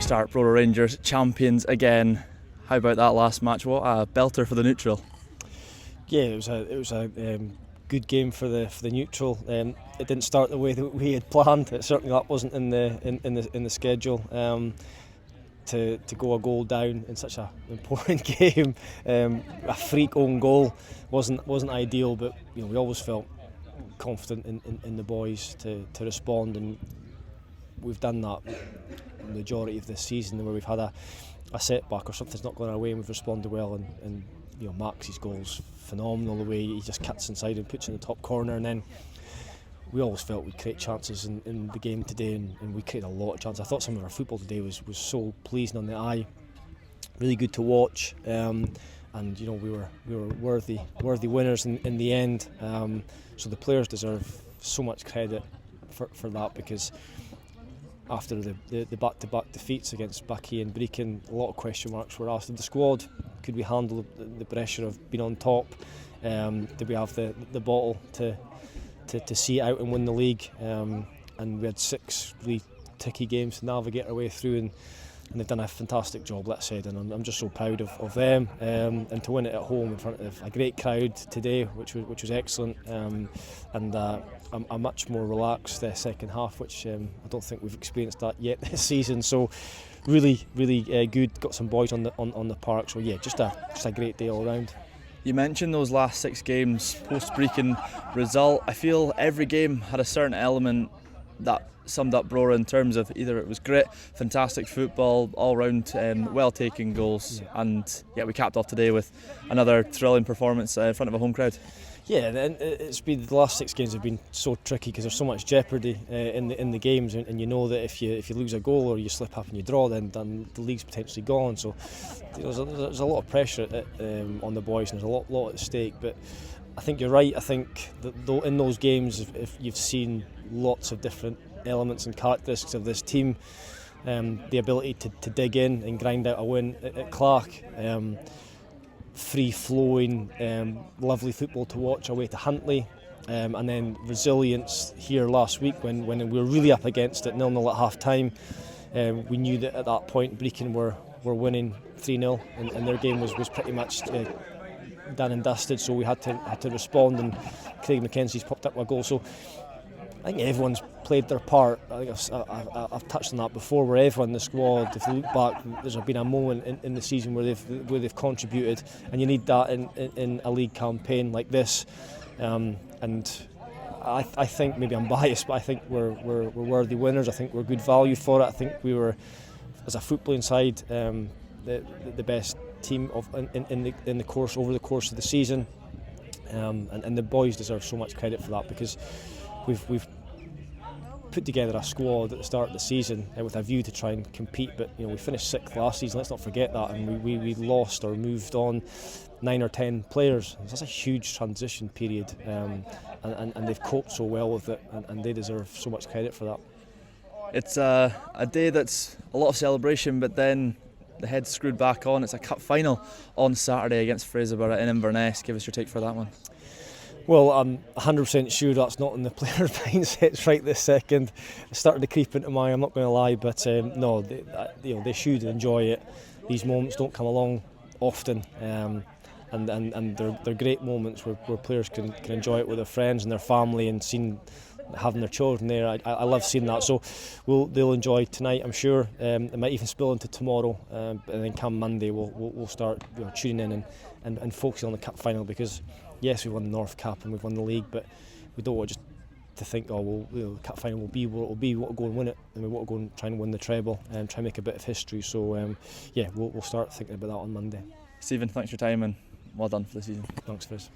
start. Brora Rangers champions again. How about that last match? What a belter for the neutral. Yeah, it was a good game for the neutral. It didn't start the way that we had planned. Certainly that wasn't in the schedule. To go a goal down in such an important game, a freak own goal wasn't ideal. But we always felt confident in the boys to respond, and we've done that the majority of this season, where we've had a setback or something's not going our way and we've responded well. And Max's goal's phenomenal, the way he just cuts inside and puts in the top corner, and then we always felt we'd create chances in the game today, and we created a lot of chances. I thought some of our football today was so pleasing on the eye, really good to watch, and we were worthy winners in the end. So the players deserve so much credit for that, because after the back-to-back defeats against Bucky and Brecon, a lot of question marks were asked of the squad. Could we handle the pressure of being on top? Did we have the bottle to see it out and win the league? And we had 6 really tricky games to navigate our way through, and they've done a fantastic job, let's say, and I'm just so proud of them, and to win it at home in front of a great crowd today, which was excellent, and a much more relaxed second half, which I don't think we've experienced that yet this season. So really good. Got some boys on the park. So yeah, just a great day all round. You mentioned those last 6 games post-Brecon result. I feel every game had a certain element that summed up Brora in terms of either it was grit, fantastic football, all round well taken goals, and we capped off today with another thrilling performance in front of a home crowd. Yeah, and it's been, the last 6 games have been so tricky because there's so much jeopardy in the games, and you know that if you lose a goal or you slip up and you draw, then the league's potentially gone. So there's a lot of pressure on the boys, and there's a lot at stake. But I think you're right. I think that in those games, if you've seen lots of different elements and characteristics of this team, the ability to dig in and grind out a win at Clark. Free-flowing, lovely football to watch away to Huntly, and then resilience here last week when we were really up against it, 0-0 at half-time. We knew that at that point Brecon were winning 3-0, and their game was pretty much done and dusted, so we had to respond, and Craig McKenzie's popped up a goal. So I think everyone's played their part. I think I've touched on that before, where everyone in the squad, if you look back, there's been a moment in the season where they've contributed, and you need that in a league campaign like this. And I think, maybe I'm biased, but I think we're worthy winners. I think we're good value for it. I think we were, as a footballing side, the best team in the course over the course of the season, and the boys deserve so much credit for that, because we've put together a squad at the start of the season with a view to try and compete, but we finished 6th last season, let's not forget that, and we lost or moved on 9 or 10 players. That's a huge transition period, and they've coped so well with it, and they deserve so much credit for that. It's a day that's a lot of celebration, but then the head's screwed back on. It's a cup final on Saturday against Fraserburgh in Inverness. Give us your take for that one. Well, I'm 100% sure that's not in the players' mindsets right this second. It started to creep into mine, I'm not going to lie, but no, they should enjoy it. These moments don't come along often, and they're great moments where players can enjoy it with their friends and their family, and having their children there. I love seeing that. So they'll enjoy tonight, I'm sure. It might even spill into tomorrow, and then come Monday we'll start tuning in and focusing on the cup final, because yes, we've won the North Cup and we've won the league, but we don't want just to think, the cup final will be what it will be. We want to go and win it, and we want to go and try and win the treble and try and make a bit of history. So we'll start thinking about that on Monday. Stephen, thanks for your time and well done for the season. Thanks, Chris.